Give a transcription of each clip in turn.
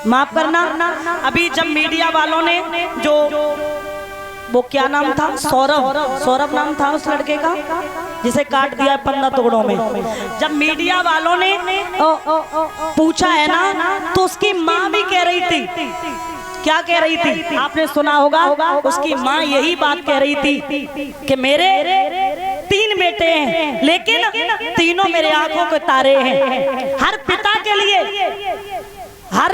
माफ करना। अभी जब मीडिया वालों ने जो वो क्या नाम था, सौरभ नाम था उस लड़के का जिसे काट दिया 15 टुकड़ों में, जब मीडिया वालों ने पूछा है ना तो उसकी माँ भी कह रही थी, क्या कह रही थी आपने सुना होगा, उसकी माँ यही बात कह रही थी कि मेरे 3 बेटे हैं लेकिन तीनों मेरे आंखों के तारे हैं। हर पिता के लिए, हर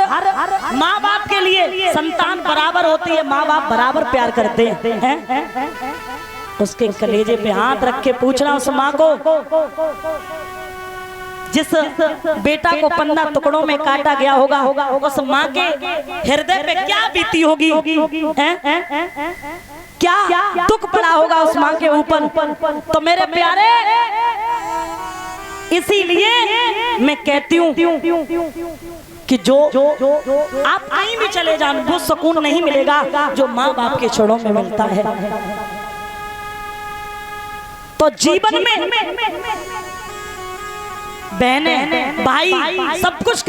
माँ बाप के लिए संतान बराबर होती है, माँ बाप बराबर प्यार करते हैं। उसके कलेजे पे हाथ रख के पूछना उस माँ को, जिस बेटा को 15 टुकड़ों में काटा गया होगा, उस माँ के हृदय पे क्या बीती होगी, क्या दुख पड़ा होगा उस माँ के ऊपर। तो मेरे प्यारे, इसीलिए मैं कहती हूँ कि जो आप कहीं भी चले जान वो सुकून नहीं मिलेगा जो माँ बाप के छड़ों में मिलता है। तो जीवन में बहनें भाई सब कुछ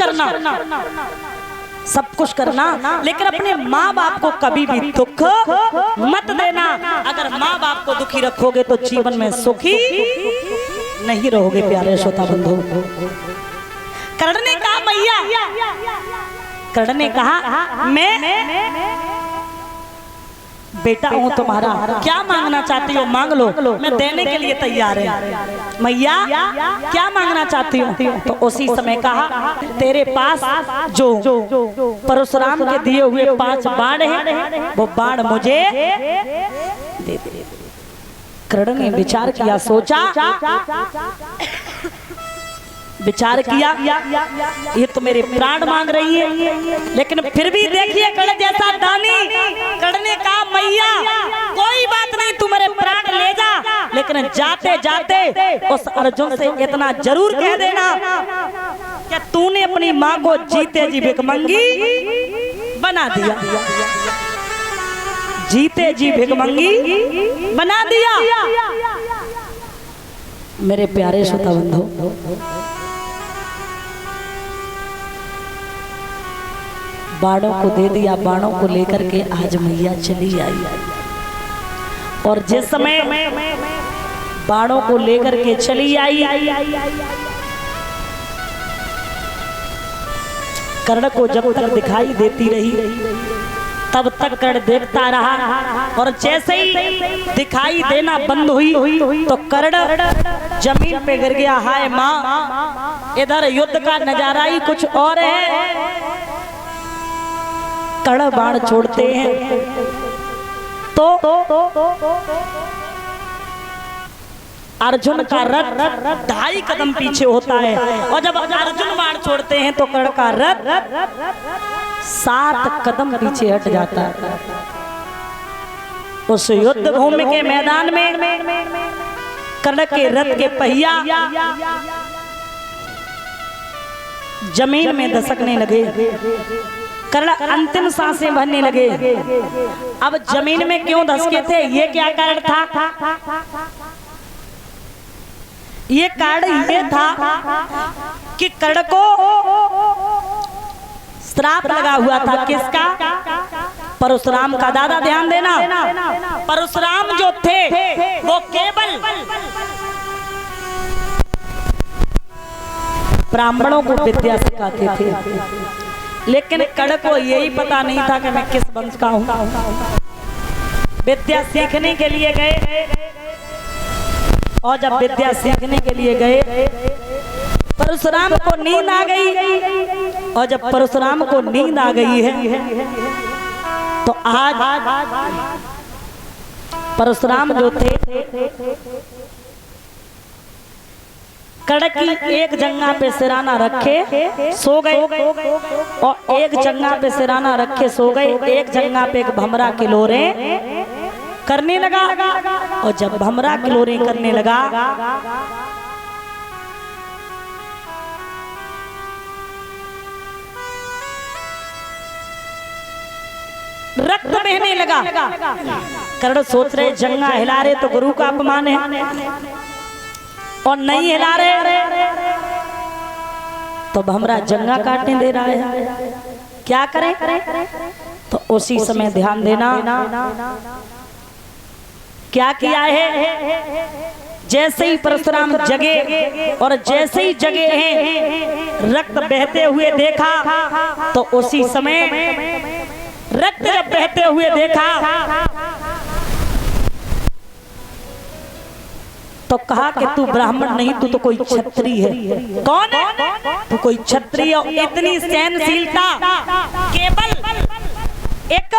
करना, लेकिन अपने माँ बाप को कभी भी दुख मत देना। अगर माँ बाप को दुखी रखोगे तो जीवन में सुखी नहीं रहोगे। प्यारे श्रोता बंधु, कर्ण ने कहा मैया, कर्ण ने कहा मैं बेटा हूँ तुम्हारा, क्या मांगना चाहती हो मांग लो, मैं देने के लिए तैयार है। मैया क्या मांगना चाहती हो? तो उसी समय कहा तेरे पास जो परशुराम के दिए हुए 5 बाण हैं वो बाण मुझे दे दे। कर्ण ने विचार किया, सोचा, विचार किया ये तो मेरे प्राण मांग रही है, लेकिन फिर भी देखिए कर्ण जैसा दानी, कर्ण ने कहा मैया कोई बात नहीं तू मेरे प्राण ले जा, लेकिन जाते जाते उस अर्जुन से इतना जरूर कह देना कि तूने अपनी माँ को जीते जी भिखमंगी बना दिया, जीते जी भिखमंगी बना दिया। मेरे प्यारे श्रोता बंधु, बाणों को दे दिया, बाणों को लेकर के आज मैया चली आई। और जिस समय बाणों को लेकर के चली आई, कर्ण को जब तक दिखाई देती रही तब तक कर्ण देखता रहा, और जैसे ही दिखाई देना बंद हुई तो कर्ण जमीन पे गिर गया। हाय माँ, इधर युद्ध का नजारा ही कुछ और है। कर्ण बाण छोड़ते हैं तो अर्जुन का रथ 2.5 कदम पीछे होता है, और जब अर्जुन बाण छोड़ते हैं तो कर्ण का रथ 7 कदम पीछे हट जाता है। उस युद्ध भूमि के मैदान में कर्ण के रथ के पहिया जमीन में दसकने लगे, कर्ण अंतिम सांसें भरने लगे। अब जमीन में क्यों धसके थे, ये क्या कारण था? ये कारण ये था कि कर्ण को श्राप लगा हुआ था। किसका? परशुराम का। दादा ध्यान देना, परशुराम जो थे वो केवल ब्राह्मणों को विद्या सिखाते थे, लेकिन कर्ण को यही पता नहीं था कि मैं किस वंश का हूँ। विद्या सीखने के लिए गए, और जब विद्या सीखने के लिए गए परशुराम को नींद आ गई, और जब परशुराम को नींद आ गई है तो आज परशुराम जो थे कर्ण की एक जंगा पे सिराना रखे सो गए, और एक जंगा पे सिराना रखे सो गए, एक जंगा पे एक भमरा किलोरे करने लगा। और जब भमरा किलोरे करने लगा रक्त बहने लगा। कर्ण सोच रहे जंगा हिला रहे तो गुरु का अपमान है, और नहीं हिला रहे तो भमरा जंगा काटने दे रहा है। क्या करें? तो उसी समय ध्यान देना क्या किया है। जैसे ही परशुराम जगे और जैसे ही जगे हैं रक्त बहते हुए देखा, तो उसी समय रक्त जब बहते हुए देखा तो कहा कि तू ब्राह्मण नहीं, तू तो कोई क्षत्रिय है। कौन है? तू कोई क्षत्रिय। इतनी सहनशीलता केवल एक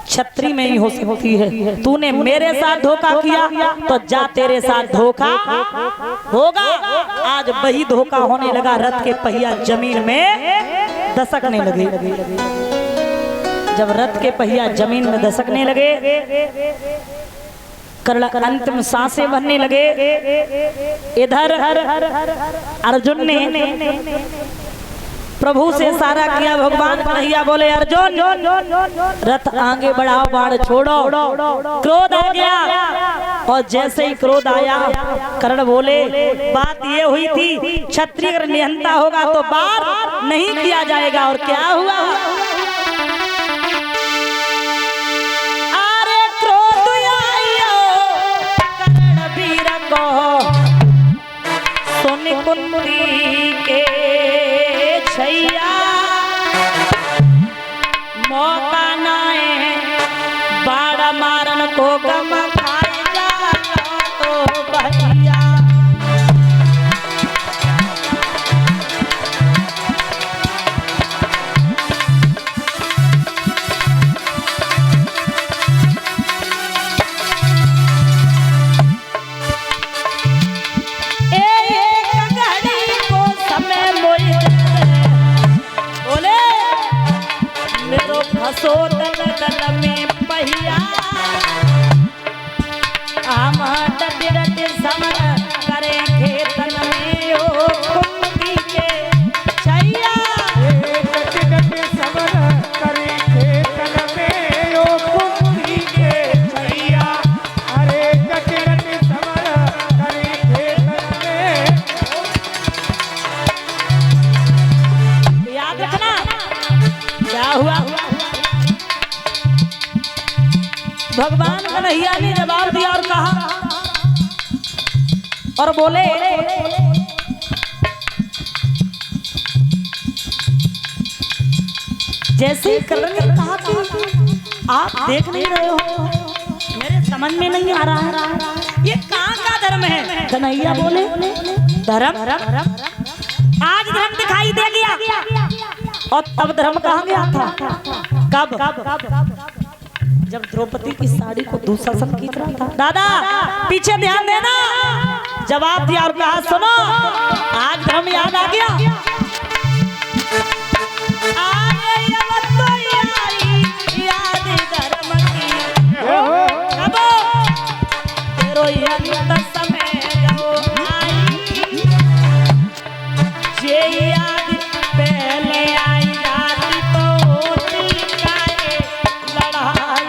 क्षत्रिय में ही हो सकती है। तूने मेरे साथ धोखा किया तो जा तेरे साथ धोखा होगा। आज वही धोखा होने लगा। रथ के पहिया जमीन में दसकने लगे। जब रथ के पहिया जमीन में दसकने लगे, कर्ण अंतिम सांसें भरने लगे, इधर अर्जुन ने प्रभु से इशारा किया, भगवान कन्हैया बोले अर्जुन रथ आगे बढ़ाओ, बाण छोड़ो। क्रोध आ गया और जैसे ही क्रोध आया कर्ण बोले बात ये हुई थी क्षत्रिय अगर निहंता होगा तो बार नहीं किया जाएगा। और क्या हुआ? अरे क्रोध आयो कर्ण वीर को सुन कुंती के छैया, मौका ना है बाड़ा मारन को गम खाए जा तो भैया। हसो दल दल में पहिया, आम डट डट समर करे खेतन में ओ कुंती के छैया। डट डट समर करे खेतन में ओ कुंती के छैया। अरे डट डट समर करे खेतन में। याद रखना क्या हुआ। भगवान कन्हैया ने जवाब दिया और कहा और बोले जैसे ही कर्ण ने कहा कि आप देख नहीं रहे हो, मेरे समझ में नहीं आ रहा है ये कहाँ का धर्म है। कन्हैया बोले धर्म आज धर्म दिखाई दे गया और तब धर्म कहाँ गया था? कब? जब द्रौपदी की साड़ी को दुशासन खींच रहा था। दादा पीछे ध्यान देना। जवाब दिया और कहा सुनो आज धर्म याद आ गया। याद धर्म की कब तेरो समय जो आई, जे याद पहले आई जाती तो होती काहे लड़ाई।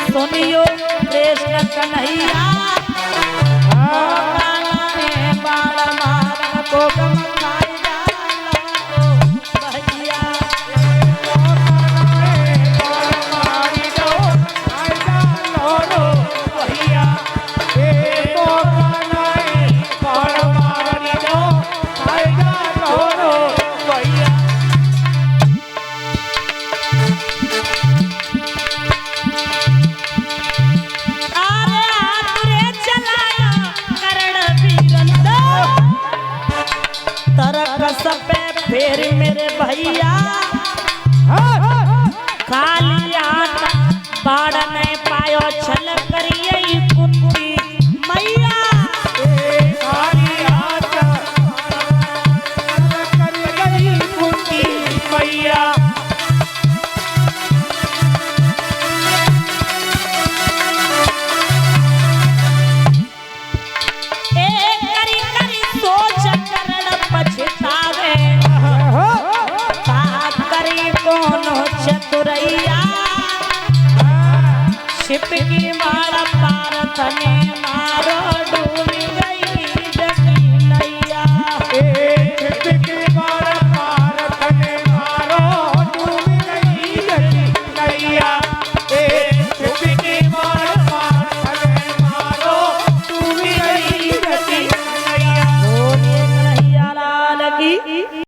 सुनियो कृष्ण कन्हैया, बाण मारन को गम खाए जा भैया। फिर मेरे भैया